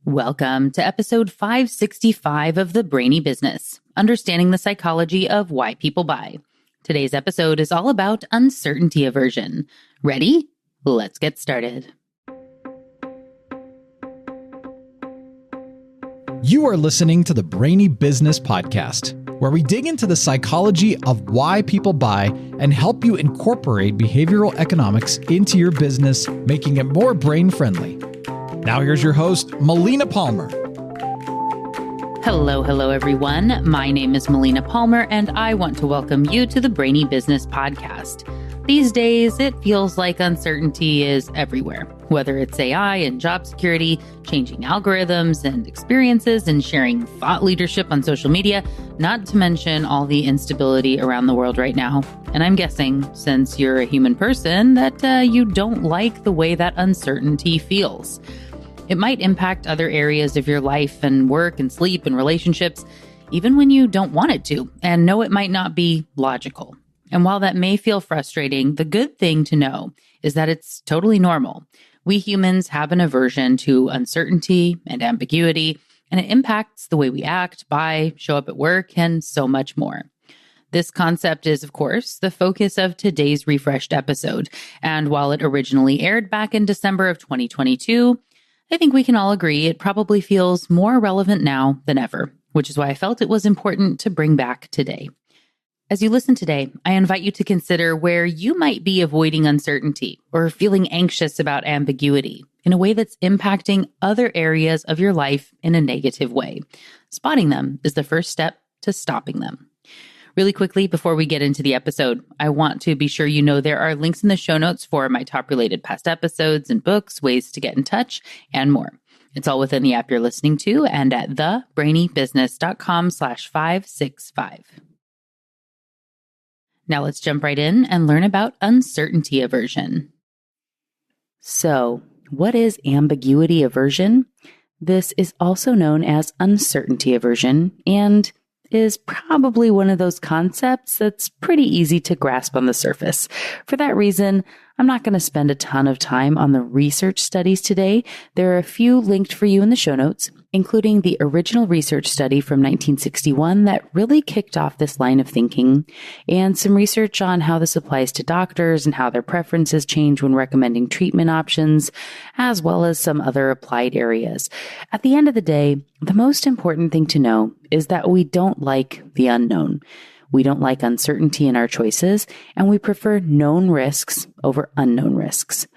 Welcome to episode 565 of the Brainy Business, understanding the psychology of why people buy. Today's episode is all about uncertainty aversion. Ready? Let's get started. You are listening to the Brainy Business Podcast, where we dig into the psychology of why people buy and help you incorporate behavioral economics into your business, making it more brain-friendly. Now here's your host, Melina Palmer. Hello, everyone. My name is Melina Palmer, and I want to welcome you to the Brainy Business Podcast. These days, it feels like uncertainty is everywhere, whether it's AI and job security, changing algorithms and experiences, and sharing thought leadership on social media, not to mention all the instability around the world right now. And I'm guessing, since you're a human person, that you don't like the way that uncertainty feels. It might impact other areas of your life and work and sleep and relationships, even when you don't want it to, and know it might not be logical. And while that may feel frustrating, the good thing to know is that it's totally normal. We humans have an aversion to uncertainty and ambiguity, and it impacts the way we act, buy, show up at work, and so much more. This concept is, of course, the focus of today's refreshed episode. And while it originally aired back in December of 2022, I think we can all agree it probably feels more relevant now than ever, which is why I felt it was important to bring back today. As you listen today, I invite you to consider where you might be avoiding uncertainty or feeling anxious about ambiguity in a way that's impacting other areas of your life in a negative way. Spotting them is the first step to stopping them. Really quickly, before we get into the episode, I want to be sure you know there are links in the show notes for my top related past episodes and books, ways to get in touch, and more. It's all within the app you're listening to and at thebrainybusiness.com/565. Now let's jump right in and learn about uncertainty aversion. So, what is ambiguity aversion? This is also known as uncertainty aversion and is probably one of those concepts that's pretty easy to grasp on the surface. For that reason, I'm not going to spend a ton of time on the research studies today. There are a few linked for you in the show notes, including the original research study from 1961 that really kicked off this line of thinking, and some research on how this applies to doctors and how their preferences change when recommending treatment options, as well as some other applied areas. At the end of the day, the most important thing to know is that we don't like the unknown. We don't like uncertainty in our choices, and we prefer known risks over unknown risks.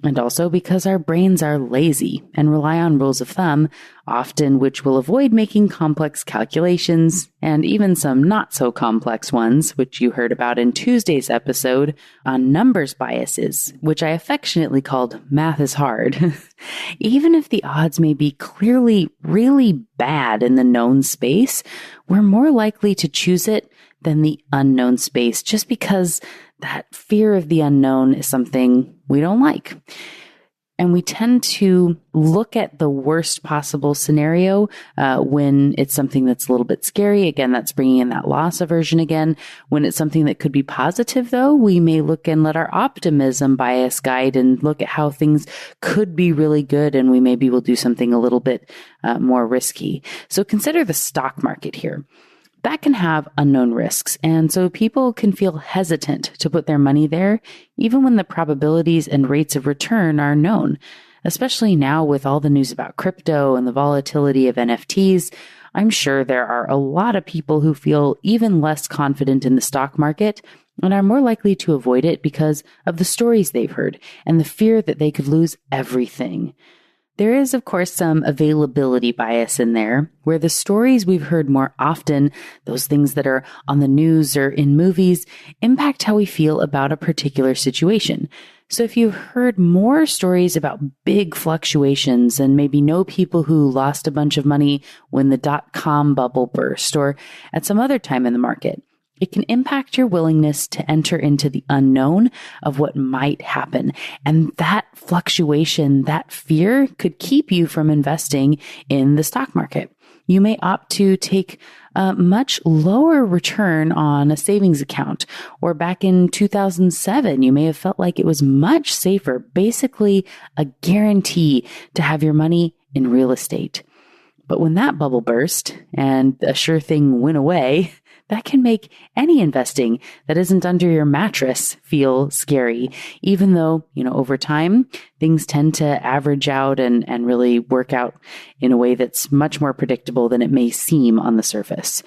And also because our brains are lazy and rely on rules of thumb, often which will avoid making complex calculations, and even some not so complex ones, which you heard about in Tuesday's episode on numbers biases, which I affectionately called math is hard. Even if the odds may be clearly really bad in the known space, we're more likely to choose it than the unknown space, just because that fear of the unknown is something we don't like. And we tend to look at the worst possible scenario when it's something that's a little bit scary. Again, that's bringing in that loss aversion again. When it's something that could be positive, though, we may look and let our optimism bias guide and look at how things could be really good, and we maybe will do something a little bit more risky. So consider the stock market here. That can have unknown risks, and so people can feel hesitant to put their money there, even when the probabilities and rates of return are known. Especially now with all the news about crypto and the volatility of NFTs, I'm sure there are a lot of people who feel even less confident in the stock market and are more likely to avoid it because of the stories they've heard and the fear that they could lose everything. There is, of course, some availability bias in there, where the stories we've heard more often, those things that are on the news or in movies, impact how we feel about a particular situation. So if you've heard more stories about big fluctuations and maybe know people who lost a bunch of money when the dot-com bubble burst or at some other time in the market, it can impact your willingness to enter into the unknown of what might happen. And that fluctuation, that fear could keep you from investing in the stock market. You may opt to take a much lower return on a savings account. Or back in 2007, you may have felt like it was much safer, basically a guarantee to have your money in real estate. But when that bubble burst and a sure thing went away, that can make any investing that isn't under your mattress feel scary, even though, over time, things tend to average out and really work out in a way that's much more predictable than it may seem on the surface.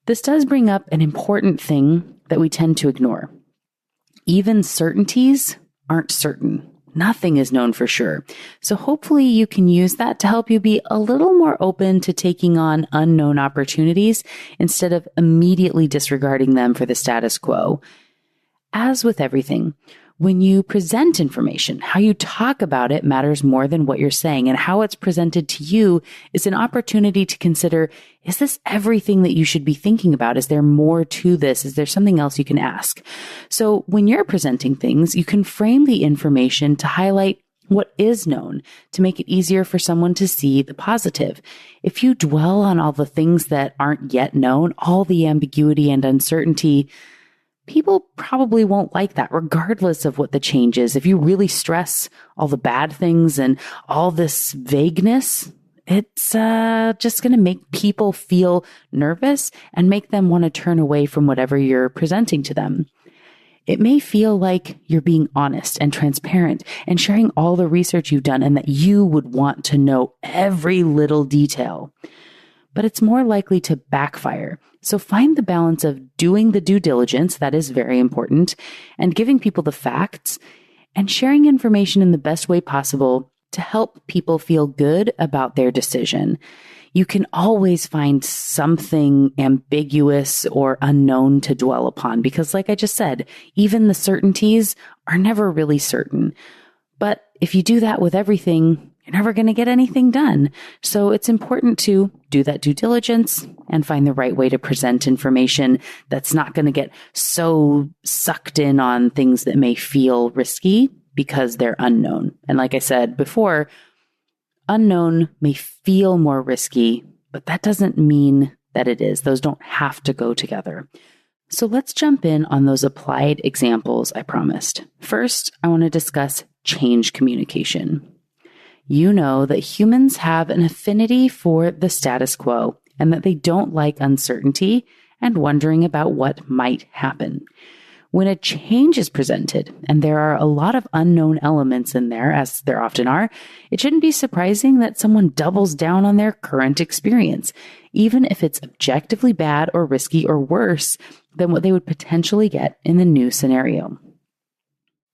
This does bring up an important thing that we tend to ignore. Even certainties aren't certain. Nothing is known for sure. So hopefully you can use that to help you be a little more open to taking on unknown opportunities instead of immediately disregarding them for the status quo. As with everything, when you present information, how you talk about it matters more than what you're saying, and how it's presented to you is an opportunity to consider, is this everything that you should be thinking about? Is there more to this? Is there something else you can ask? So when you're presenting things, you can frame the information to highlight what is known, to make it easier for someone to see the positive. If you dwell on all the things that aren't yet known, all the ambiguity and uncertainty, people probably won't like that, regardless of what the change is. If you really stress all the bad things and all this vagueness, it's just going to make people feel nervous and make them want to turn away from whatever you're presenting to them. It may feel like you're being honest and transparent and sharing all the research you've done and that you would want to know every little detail. But it's more likely to backfire. So find the balance of doing the due diligence, that is very important, and giving people the facts and sharing information in the best way possible to help people feel good about their decision. You can always find something ambiguous or unknown to dwell upon because, like I just said, even the certainties are never really certain. But if you do that with everything, you're never going to get anything done. So it's important to do that due diligence and find the right way to present information that's not going to get so sucked in on things that may feel risky because they're unknown. And like I said before, unknown may feel more risky, but that doesn't mean that it is. Those don't have to go together. So let's jump in on those applied examples I promised. First, I want to discuss change communication. You know that humans have an affinity for the status quo and that they don't like uncertainty and wondering about what might happen. When a change is presented, and there are a lot of unknown elements in there, as there often are, it shouldn't be surprising that someone doubles down on their current experience, even if it's objectively bad or risky or worse than what they would potentially get in the new scenario.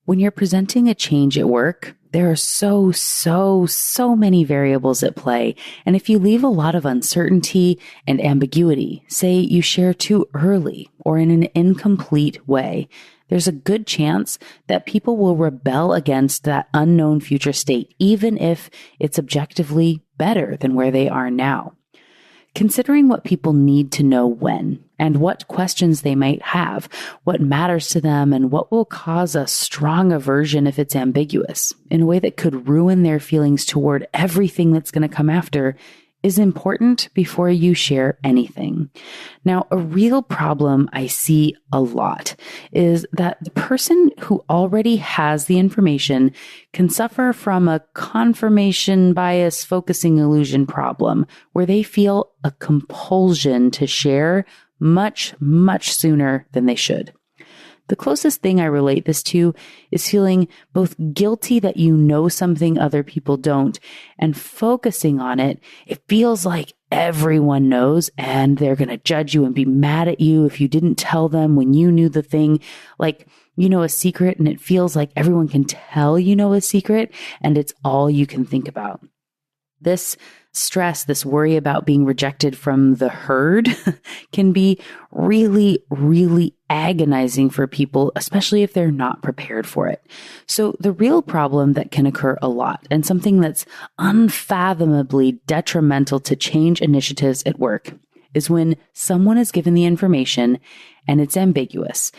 When you're presenting a change at work, there are so many variables at play. And if you leave a lot of uncertainty and ambiguity, say you share too early or in an incomplete way, there's a good chance that people will rebel against that unknown future state, even if it's objectively better than where they are now. Considering what people need to know when and what questions they might have, what matters to them, and what will cause a strong aversion if it's ambiguous in a way that could ruin their feelings toward everything that's going to come after is important before you share anything. Now, a real problem I see a lot is that the person who already has the information can suffer from a confirmation bias focusing illusion problem where they feel a compulsion to share much sooner than they should. The closest thing I relate this to is feeling both guilty that you know something other people don't and focusing on it. It feels like everyone knows and they're going to judge you and be mad at you if you didn't tell them when you knew the thing. Like, you know a secret and it feels like everyone can tell you know a secret and it's all you can think about. This stress, this worry about being rejected from the herd can be really agonizing for people, especially if they're not prepared for it. So the real problem that can occur a lot and something that's unfathomably detrimental to change initiatives at work is when someone is given the information and it's ambiguous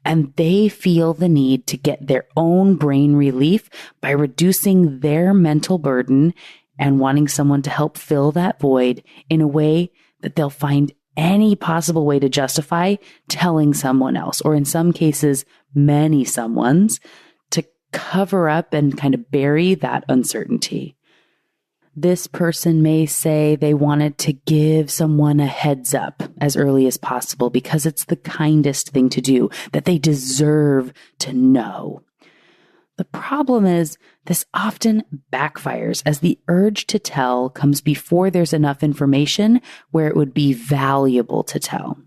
and they feel the need to get their own brain relief by reducing their mental burden and wanting someone to help fill that void in a way that they'll find any possible way to justify telling someone else, or in some cases, many someones, to cover up and kind of bury that uncertainty. This person may say they wanted to give someone a heads up as early as possible because it's the kindest thing to do, that they deserve to know. The problem is this often backfires as the urge to tell comes before there's enough information where it would be valuable to tell.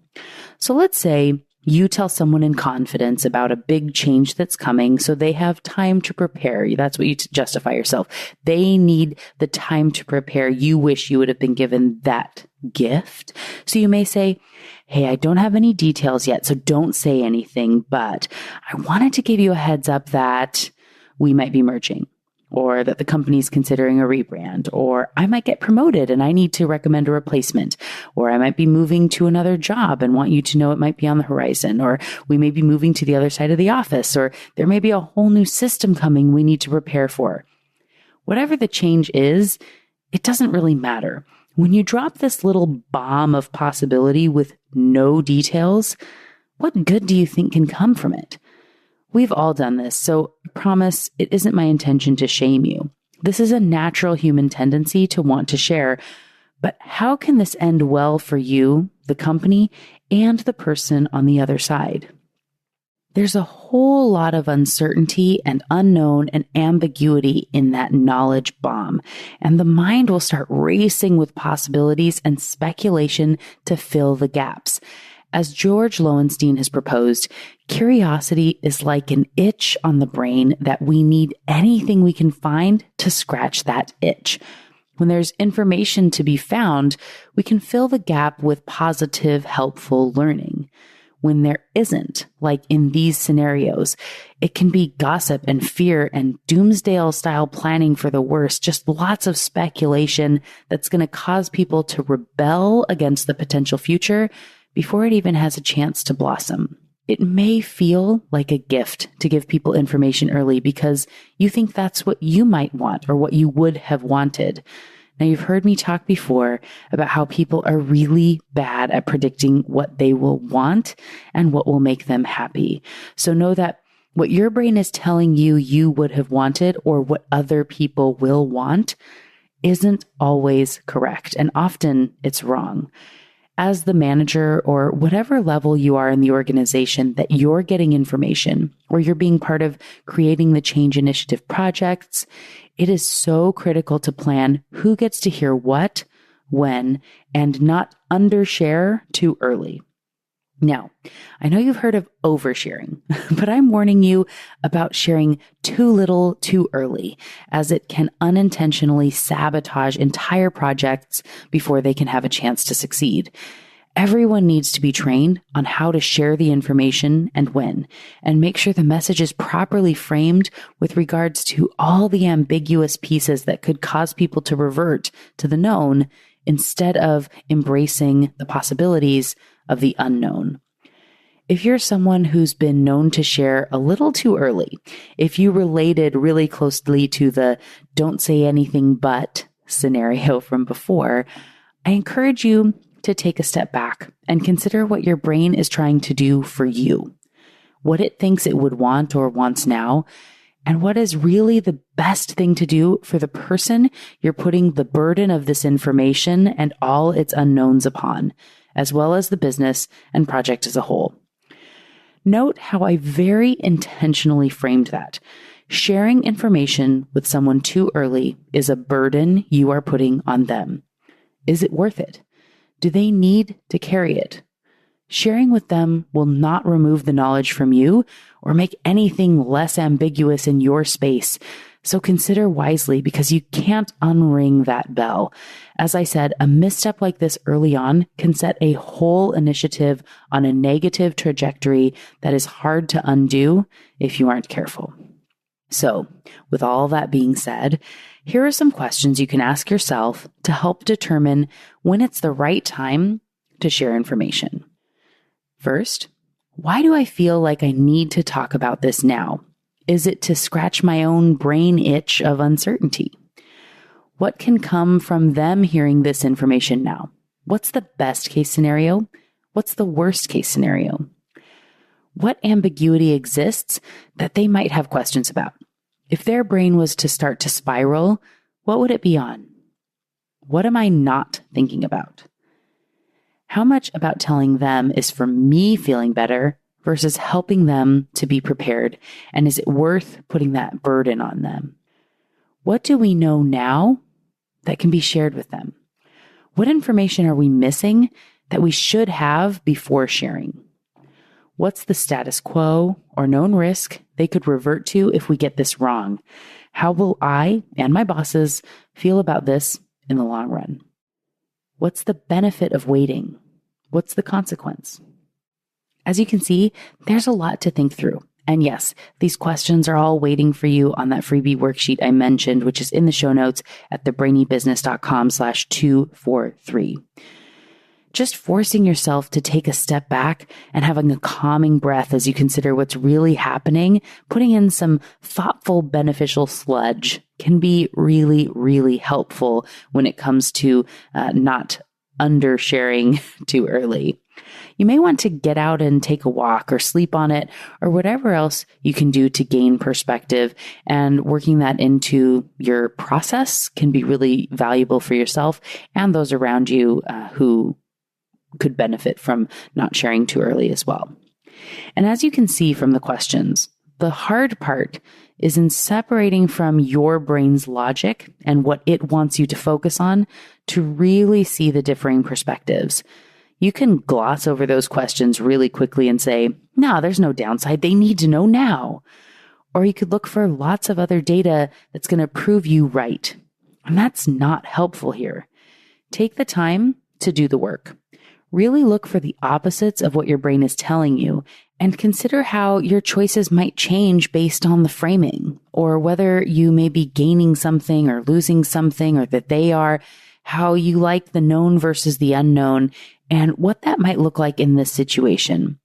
So let's say you tell someone in confidence about a big change that's coming so they have time to prepare. That's what you justify yourself. They need the time to prepare. You wish you would have been given that gift. So you may say, hey, I don't have any details yet, so don't say anything, but I wanted to give you a heads up that we might be merging, or that the company's considering a rebrand, or I might get promoted and I need to recommend a replacement, or I might be moving to another job and want you to know it might be on the horizon, or we may be moving to the other side of the office, or there may be a whole new system coming we need to prepare for. Whatever the change is, it doesn't really matter. When you drop this little bomb of possibility with no details, what good do you think can come from it? We've all done this, so I promise it isn't my intention to shame you. This is a natural human tendency to want to share, but how can this end well for you, the company, and the person on the other side? There's a whole lot of uncertainty and unknown and ambiguity in that knowledge bomb, and the mind will start racing with possibilities and speculation to fill the gaps. As George Lowenstein has proposed, curiosity is like an itch on the brain that we need anything we can find to scratch that itch. When there's information to be found, we can fill the gap with positive, helpful learning. When there isn't, like in these scenarios, it can be gossip and fear and doomsday-style planning for the worst, just lots of speculation that's going to cause people to rebel against the potential future before it even has a chance to blossom. It may feel like a gift to give people information early because you think that's what you might want or what you would have wanted. Now, you've heard me talk before about how people are really bad at predicting what they will want and what will make them happy. So know that what your brain is telling you you would have wanted or what other people will want isn't always correct, and often it's wrong. As the manager or whatever level you are in the organization that you're getting information or you're being part of creating the change initiative projects, it is so critical to plan who gets to hear what, when, and not undershare too early. Now, I know you've heard of oversharing, but I'm warning you about sharing too little too early, as it can unintentionally sabotage entire projects before they can have a chance to succeed. Everyone needs to be trained on how to share the information and when, and make sure the message is properly framed with regards to all the ambiguous pieces that could cause people to revert to the known instead of embracing the possibilities of the unknown. If you're someone who's been known to share a little too early, if you related really closely to the don't say anything but scenario from before, I encourage you to take a step back and consider what your brain is trying to do for you, what it thinks it would want or wants now, and what is really the best thing to do for the person you're putting the burden of this information and all its unknowns upon, as well as the business and project as a whole. Note how I very intentionally framed that. Sharing information with someone too early is a burden you are putting on them. Is it worth it? Do they need to carry it? Sharing with them will not remove the knowledge from you or make anything less ambiguous in your space. So consider wisely, because you can't unring that bell. As I said, a misstep like this early on can set a whole initiative on a negative trajectory that is hard to undo if you aren't careful. So, with all that being said, here are some questions you can ask yourself to help determine when it's the right time to share information. First, why do I feel like I need to talk about this now? Is it to scratch my own brain itch of uncertainty? What can come from them hearing this information now? What's the best case scenario? What's the worst case scenario? What ambiguity exists that they might have questions about? If their brain was to start to spiral, what would it be on? What am I not thinking about? How much about telling them is for me feeling better versus helping them to be prepared? And is it worth putting that burden on them? What do we know now that can be shared with them? What information are we missing that we should have before sharing? What's the status quo or known risk they could revert to if we get this wrong? How will I and my bosses feel about this in the long run? What's the benefit of waiting? What's the consequence? As you can see, there's a lot to think through. And yes, these questions are all waiting for you on that freebie worksheet I mentioned, which is in the show notes at thebrainybusiness.com/243. Just forcing yourself to take a step back and having a calming breath as you consider what's really happening, putting in some thoughtful, beneficial sludge can be really, really helpful when it comes to not undersharing too early. You may want to get out and take a walk or sleep on it or whatever else you can do to gain perspective, and working that into your process can be really valuable for yourself and those around you who could benefit from not sharing too early as well. And as you can see from the questions, the hard part is in separating from your brain's logic and what it wants you to focus on to really see the differing perspectives. You can gloss over those questions really quickly and say, no, there's no downside. They need to know now. Or you could look for lots of other data that's going to prove you right. And that's not helpful here. Take the time to do the work. Really look for the opposites of what your brain is telling you and consider how your choices might change based on the framing, or whether you may be gaining something or losing something, or that they are, how you like the known versus the unknown, and what that might look like in this situation.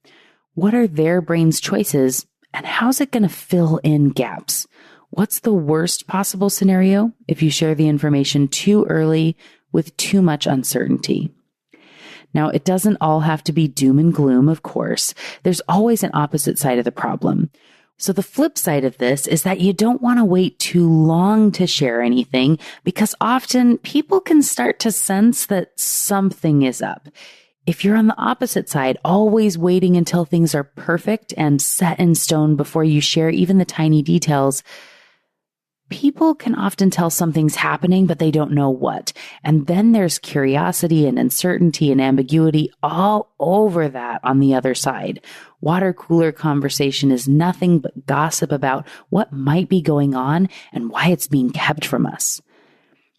What are their brain's choices, and how's it going to fill in gaps? What's the worst possible scenario if you share the information too early with too much uncertainty? Now, it doesn't all have to be doom and gloom, of course. There's always an opposite side of the problem. So the flip side of this is that you don't want to wait too long to share anything, because often people can start to sense that something is up. If you're on the opposite side, always waiting until things are perfect and set in stone before you share even the tiny details, people can often tell something's happening, but they don't know what. And then there's curiosity and uncertainty and ambiguity all over that on the other side. Water cooler conversation is nothing but gossip about what might be going on and why it's being kept from us.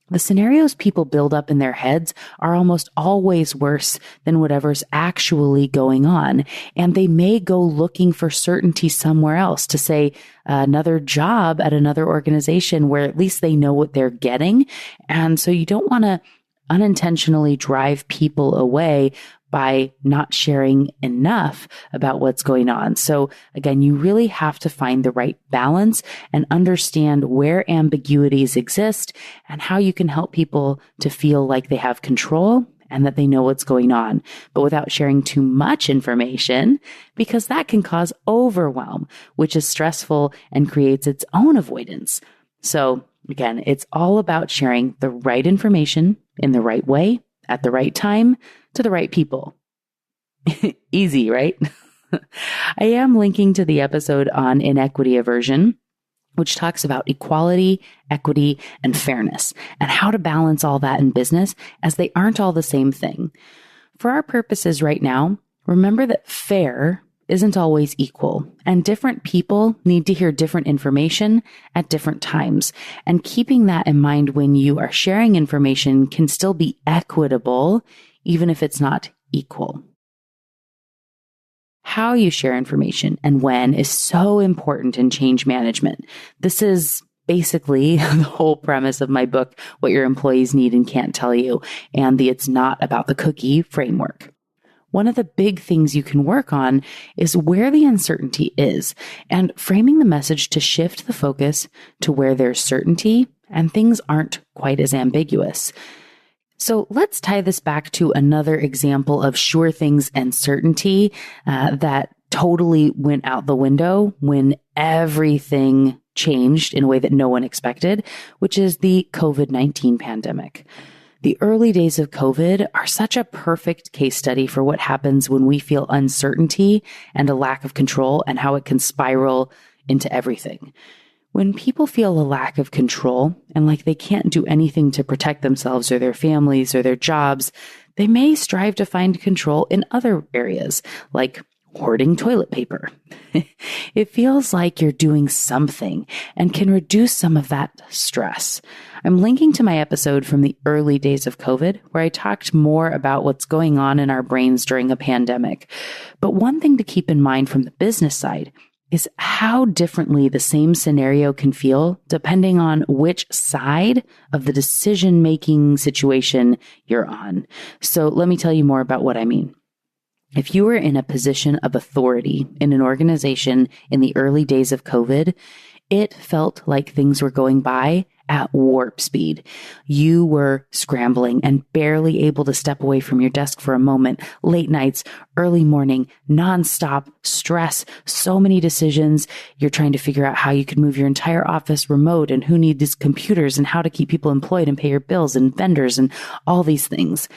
The scenarios people build up in their heads are almost always worse than whatever's actually going on. And they may go looking for certainty somewhere else, to say another job at another organization where at least they know what they're getting. And so you don't want to unintentionally drive people away by not sharing enough about what's going on. So again, you really have to find the right balance and understand where ambiguities exist and how you can help people to feel like they have control and that they know what's going on, but without sharing too much information, because that can cause overwhelm, which is stressful and creates its own avoidance. So again, it's all about sharing the right information in the right way, at the right time, to the right people. Easy, right? I am linking to the episode on inequity aversion, which talks about equality, equity, and fairness, and how to balance all that in business, as they aren't all the same thing. For our purposes right now, remember that fair isn't always equal, and different people need to hear different information at different times. And keeping that in mind when you are sharing information can still be equitable, even if it's not equal. How you share information and when is so important in change management. This is basically the whole premise of my book, What Your Employees Need and Can't Tell You, and the It's Not About the Cookie framework. One of the big things you can work on is where the uncertainty is, and framing the message to shift the focus to where there's certainty and things aren't quite as ambiguous. So let's tie this back to another example of sure things and certainty that totally went out the window when everything changed in a way that no one expected, which is the COVID-19 pandemic. The early days of COVID are such a perfect case study for what happens when we feel uncertainty and a lack of control and how it can spiral into everything. When people feel a lack of control and like they can't do anything to protect themselves or their families or their jobs, they may strive to find control in other areas, like hoarding toilet paper. It feels like you're doing something and can reduce some of that stress. I'm linking to my episode from the early days of COVID, where I talked more about what's going on in our brains during a pandemic. But one thing to keep in mind from the business side is how differently the same scenario can feel depending on which side of the decision-making situation you're on. So let me tell you more about what I mean. If you were in a position of authority in an organization in the early days of COVID, it felt like things were going by at warp speed. You were scrambling and barely able to step away from your desk for a moment. Late nights, early morning, nonstop stress, so many decisions. You're trying to figure out how you could move your entire office remote and who needs computers and how to keep people employed and pay your bills and vendors and all these things.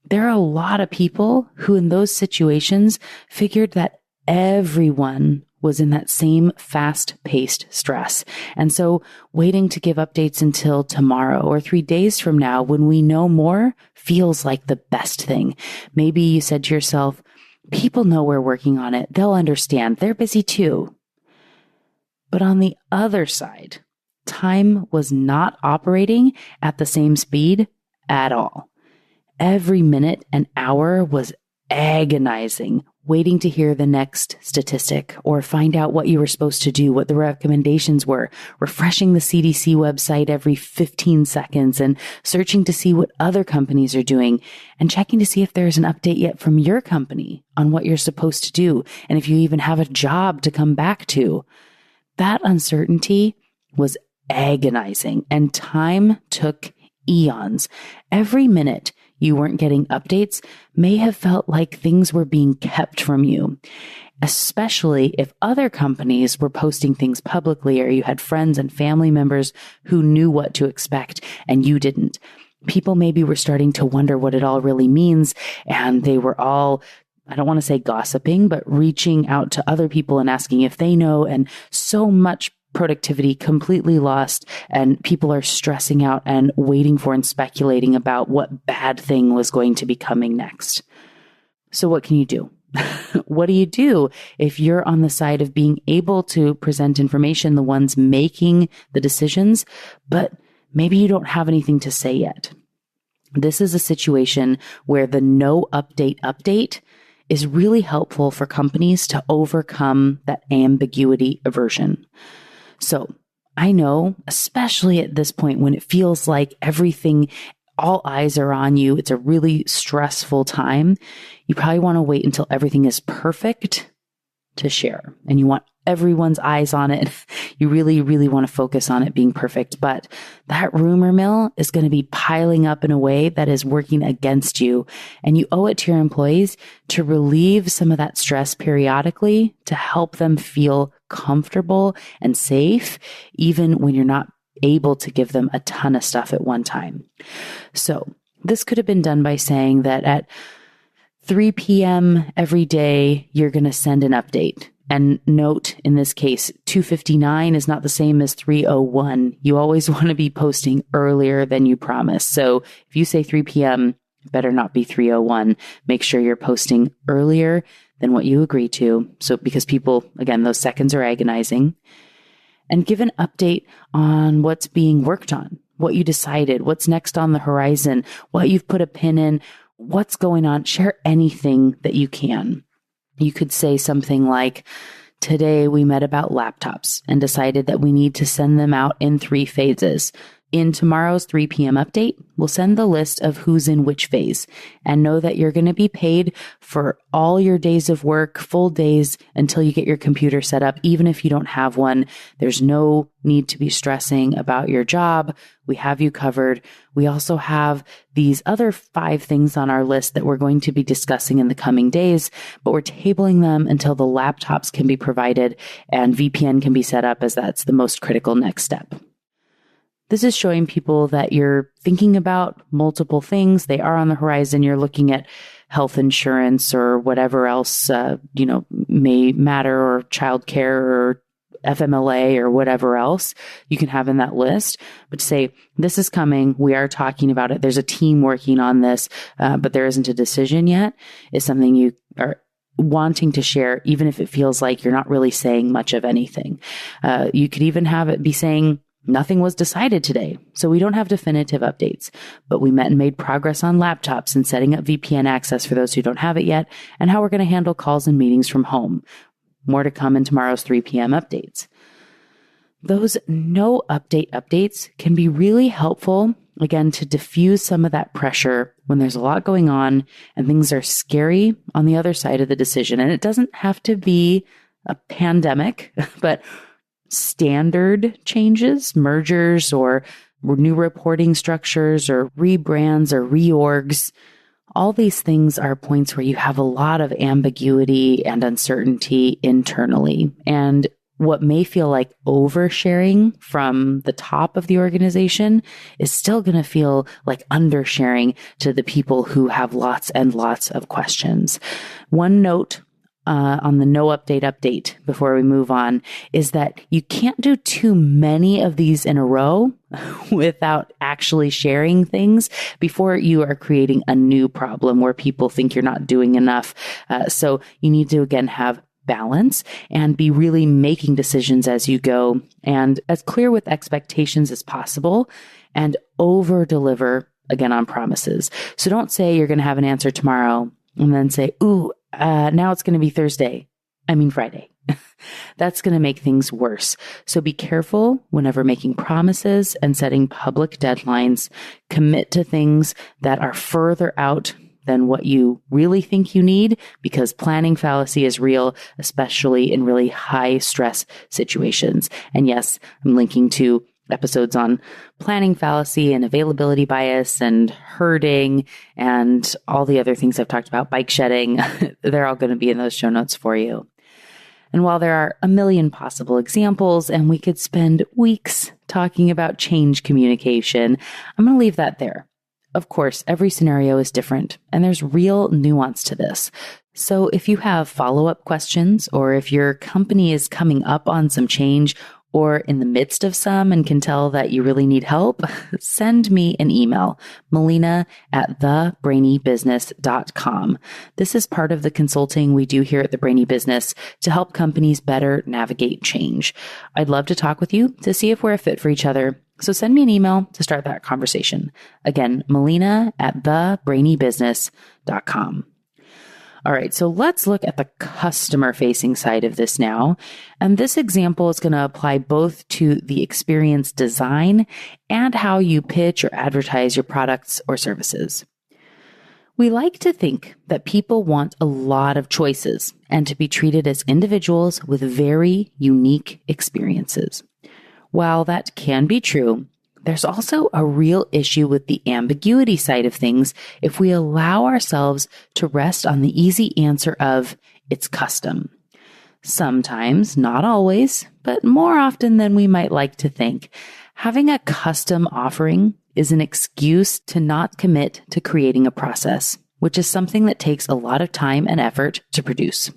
There are a lot of people who in those situations figured that everyone was in that same fast-paced stress. And so waiting to give updates until tomorrow or 3 days from now when we know more feels like the best thing. Maybe you said to yourself, people know we're working on it. They'll understand. They're busy too. But on the other side, time was not operating at the same speed at all. Every minute and hour was agonizing, waiting to hear the next statistic or find out what you were supposed to do, what the recommendations were, refreshing the CDC website every 15 seconds and searching to see what other companies are doing and checking to see if there's an update yet from your company on what you're supposed to do and if you even have a job to come back to. That uncertainty was agonizing and time took eons. Every minute you weren't getting updates may have felt like things were being kept from you, especially if other companies were posting things publicly or you had friends and family members who knew what to expect and you didn't. People maybe were starting to wonder what it all really means, and they were all, I don't want to say gossiping, but reaching out to other people and asking if they know, and so much productivity completely lost, and people are stressing out and waiting for and speculating about what bad thing was going to be coming next. So what can you do? What do you do if you're on the side of being able to present information, the ones making the decisions, but maybe you don't have anything to say yet? This is a situation where the no update is really helpful for companies to overcome that ambiguity aversion. So I know, especially at this point when it feels like everything, all eyes are on you, it's a really stressful time, you probably want to wait until everything is perfect to share. And you want everyone's eyes on it. You really, really want to focus on it being perfect. But that rumor mill is going to be piling up in a way that is working against you. And you owe it to your employees to relieve some of that stress periodically to help them feel comfortable and safe, even when you're not able to give them a ton of stuff at one time. So this could have been done by saying that at 3 p.m. every day, you're going to send an update. And note, in this case, 2:59 is not the same as 3:01. You always want to be posting earlier than you promised. So if you say 3 p.m., it better not be 3:01. Make sure you're posting earlier than what you agree to. So because people, again, those seconds are agonizing. And give an update on what's being worked on, what you decided, what's next on the horizon, what you've put a pin in, what's going on. Share anything that you can. You could say something like, today we met about laptops and decided that we need to send them out in 3 phases. In tomorrow's 3 p.m. update, we'll send the list of who's in which phase, and know that you're going to be paid for all your days of work, full days, until you get your computer set up. Even if you don't have one, there's no need to be stressing about your job. We have you covered. We also have these other 5 things on our list that we're going to be discussing in the coming days, but we're tabling them until the laptops can be provided and VPN can be set up, as that's the most critical next step. This is showing people that you're thinking about multiple things. They are on the horizon. You're looking at health insurance or whatever else, may matter, or childcare or FMLA or whatever else you can have in that list. But to say, this is coming, we are talking about it, there's a team working on this, but there isn't a decision yet, is something you are wanting to share, even if it feels like you're not really saying much of anything. You could even have it be saying, nothing was decided today, so we don't have definitive updates, but we met and made progress on laptops and setting up VPN access for those who don't have it yet, and how we're going to handle calls and meetings from home. More to come in tomorrow's 3 p.m. updates. Those no update updates can be really helpful, again, to diffuse some of that pressure when there's a lot going on and things are scary on the other side of the decision. And it doesn't have to be a pandemic, but standard changes, mergers, or new reporting structures, or rebrands, or reorgs. All these things are points where you have a lot of ambiguity and uncertainty internally. And what may feel like oversharing from the top of the organization is still going to feel like undersharing to the people who have lots and lots of questions. One note on the no update before we move on is that you can't do too many of these in a row without actually sharing things before you are creating a new problem where people think you're not doing enough. So you need to, again, have balance and be really making decisions as you go, and as clear with expectations as possible, and over deliver, again, on promises. So don't say you're going to have an answer tomorrow and then say, now it's going to be Friday. That's going to make things worse. So be careful whenever making promises and setting public deadlines. Commit to things that are further out than what you really think you need, because planning fallacy is real, especially in really high stress situations. And yes, I'm linking to episodes on planning fallacy and availability bias and herding and all the other things I've talked about, bike shedding. They're all going to be in those show notes for you. And while there are a million possible examples, and we could spend weeks talking about change communication, I'm going to leave that there. Of course, every scenario is different, and there's real nuance to this. So if you have follow-up questions, or if your company is coming up on some change or in the midst of some and can tell that you really need help, send me an email, melina@thebrainybusiness.com. This is part of the consulting we do here at The Brainy Business to help companies better navigate change. I'd love to talk with you to see if we're a fit for each other. So send me an email to start that conversation. Again, melina@thebrainybusiness.com. All right, so let's look at the customer-facing side of this now. And this example is going to apply both to the experience design and how you pitch or advertise your products or services. We like to think that people want a lot of choices and to be treated as individuals with very unique experiences. While that can be true, there's also a real issue with the ambiguity side of things if we allow ourselves to rest on the easy answer of, it's custom. Sometimes, not always, but more often than we might like to think, having a custom offering is an excuse to not commit to creating a process, which is something that takes a lot of time and effort to produce.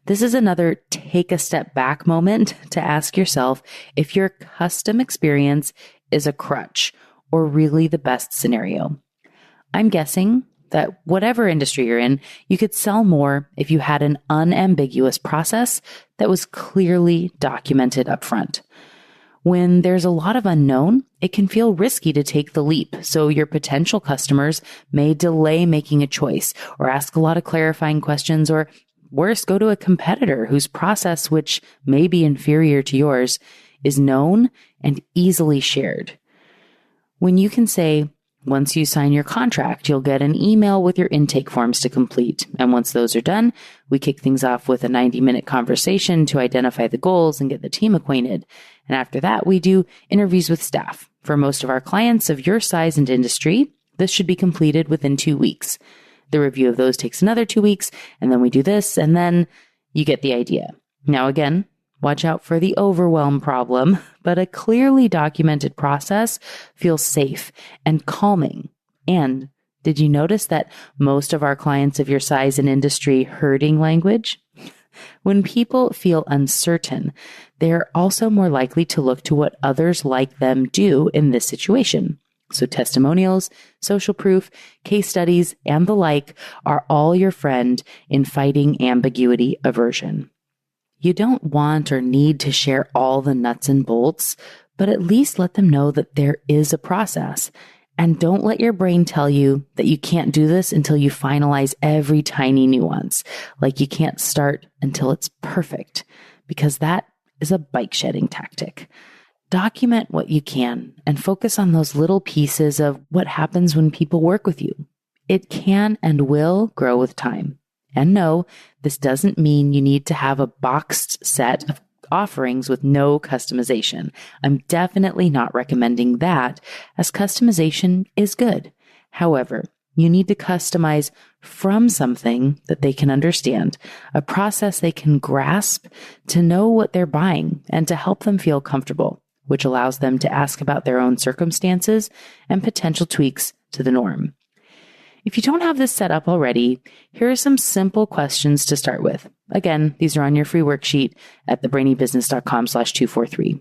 This is another take a step back moment to ask yourself if your custom experience is a crutch or really the best scenario. I'm guessing that whatever industry you're in, you could sell more if you had an unambiguous process that was clearly documented upfront. When there's a lot of unknown, it can feel risky to take the leap, so your potential customers may delay making a choice or ask a lot of clarifying questions, or worse, go to a competitor whose process, which may be inferior to yours, is known and easily shared. When you can say, once you sign your contract, you'll get an email with your intake forms to complete. And once those are done, we kick things off with a 90-minute conversation to identify the goals and get the team acquainted. And after that, we do interviews with staff. For most of our clients of your size and industry, this should be completed within 2 weeks. The review of those takes another 2 weeks, and then we do this, and then you get the idea. Now again, watch out for the overwhelm problem. but a clearly documented process feels safe and calming. And did you notice that most of our clients of your size and industry hurting language? When people feel uncertain, they're also more likely to look to what others like them do in this situation. So testimonials, social proof, case studies, and the like are all your friend in fighting ambiguity aversion. You don't want or need to share all the nuts and bolts, but at least let them know that there is a process. And don't let your brain tell you that you can't do this until you finalize every tiny nuance, like you can't start until it's perfect, because that is a bike shedding tactic. Document what you can and focus on those little pieces of what happens when people work with you. It can and will grow with time. And no, this doesn't mean you need to have a boxed set of offerings with no customization. I'm definitely not recommending that, as customization is good. However, you need to customize from something that they can understand, a process they can grasp to know what they're buying and to help them feel comfortable, which allows them to ask about their own circumstances and potential tweaks to the norm. If you don't have this set up already, here are some simple questions to start with. Again, these are on your free worksheet at thebrainybusiness.com/243.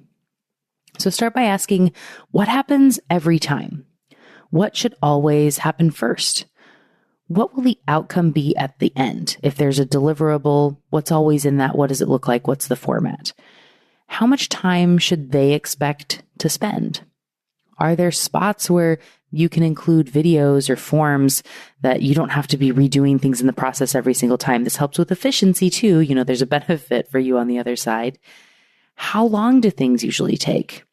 So start by asking, what happens every time? What should always happen first? What will the outcome be at the end? If there's a deliverable, what's always in that? What does it look like? What's the format? How much time should they expect to spend? Are there spots where you can include videos or forms that you don't have to be redoing things in the process every single time? This helps with efficiency too. There's a benefit for you on the other side. How long do things usually take?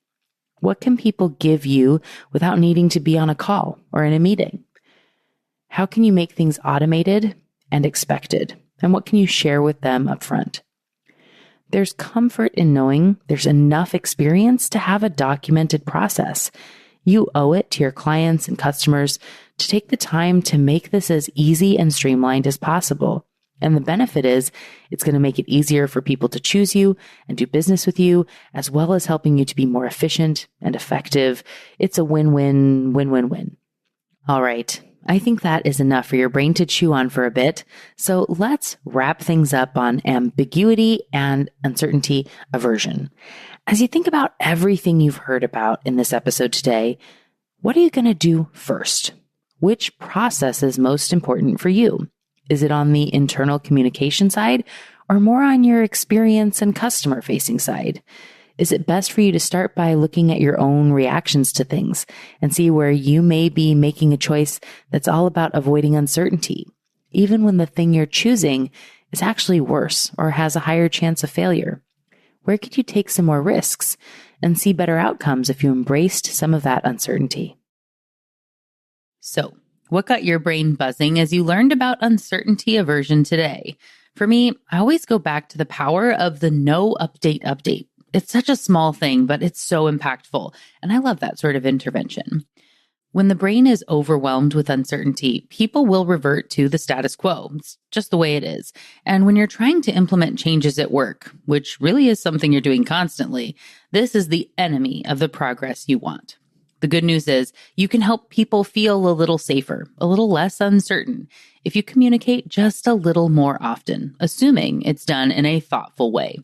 What can people give you without needing to be on a call or in a meeting? How can you make things automated and expected? And what can you share with them up front? There's comfort in knowing there's enough experience to have a documented process. You owe it to your clients and customers to take the time to make this as easy and streamlined as possible. And the benefit is it's going to make it easier for people to choose you and do business with you, as well as helping you to be more efficient and effective. It's a win-win, win-win-win. All right. I think that is enough for your brain to chew on for a bit. So let's wrap things up on ambiguity and uncertainty aversion. As you think about everything you've heard about in this episode today, what are you going to do first? Which process is most important for you? Is it on the internal communication side or more on your experience and customer facing side? Is it best for you to start by looking at your own reactions to things and see where you may be making a choice that's all about avoiding uncertainty, even when the thing you're choosing is actually worse or has a higher chance of failure? Where could you take some more risks and see better outcomes if you embraced some of that uncertainty? So, what got your brain buzzing as you learned about uncertainty aversion today? For me, I always go back to the power of the no update. It's such a small thing, but it's so impactful. And I love that sort of intervention. When the brain is overwhelmed with uncertainty, people will revert to the status quo. It's just the way it is. And when you're trying to implement changes at work, which really is something you're doing constantly, this is the enemy of the progress you want. The good news is you can help people feel a little safer, a little less uncertain, if you communicate just a little more often, assuming it's done in a thoughtful way.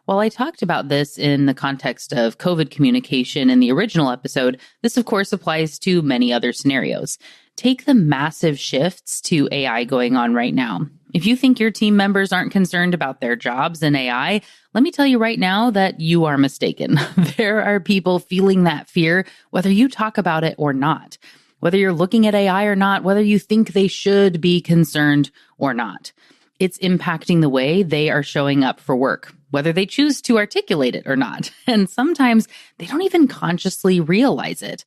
While I talked about this in the context of COVID communication in the original episode, this of course applies to many other scenarios. Take the massive shifts to AI going on right now. If you think your team members aren't concerned about their jobs in AI, let me tell you right now that you are mistaken. There are people feeling that fear, whether you talk about it or not, whether you're looking at AI or not, whether you think they should be concerned or not. It's impacting the way they are showing up for work, whether they choose to articulate it or not. And sometimes they don't even consciously realize it.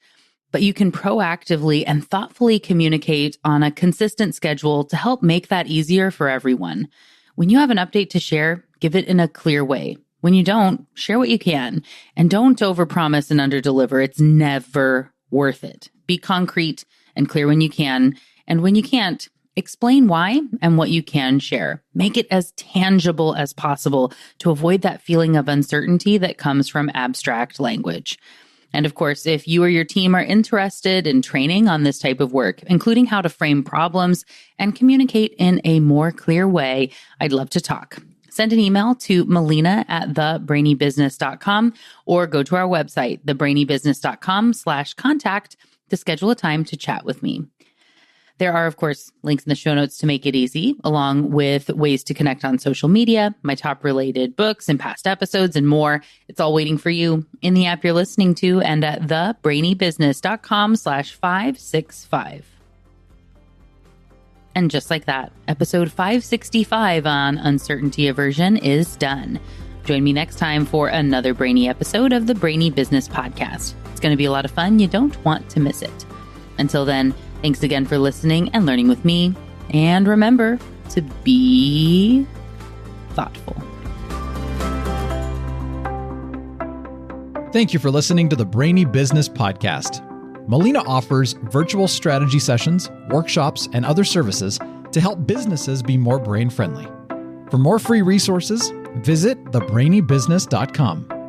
But you can proactively and thoughtfully communicate on a consistent schedule to help make that easier for everyone. When you have an update to share, give it in a clear way. When you don't, share what you can. And don't overpromise and underdeliver. It's never worth it. Be concrete and clear when you can. And when you can't, Explain why and what you can share. Make it as tangible as possible to avoid that feeling of uncertainty that comes from abstract language. And of course, if you or your team are interested in training on this type of work, including how to frame problems and communicate in a more clear way, I'd love to talk. Send an email to Melina at thebrainybusiness.com or go to our website, thebrainybusiness.com/contact to schedule a time to chat with me. There are, of course, links in the show notes to make it easy, along with ways to connect on social media, my top related books and past episodes, and more. It's all waiting for you in the app you're listening to and at thebrainybusiness.com/565. And just like that, episode 565 on uncertainty aversion is done. Join me next time for another Brainy episode of the Brainy Business Podcast. It's going to be a lot of fun. You don't want to miss it. Until then, thanks again for listening and learning with me. And remember to be thoughtful. Thank you for listening to the Brainy Business Podcast. Melina offers virtual strategy sessions, workshops, and other services to help businesses be more brain-friendly. For more free resources, visit thebrainybusiness.com.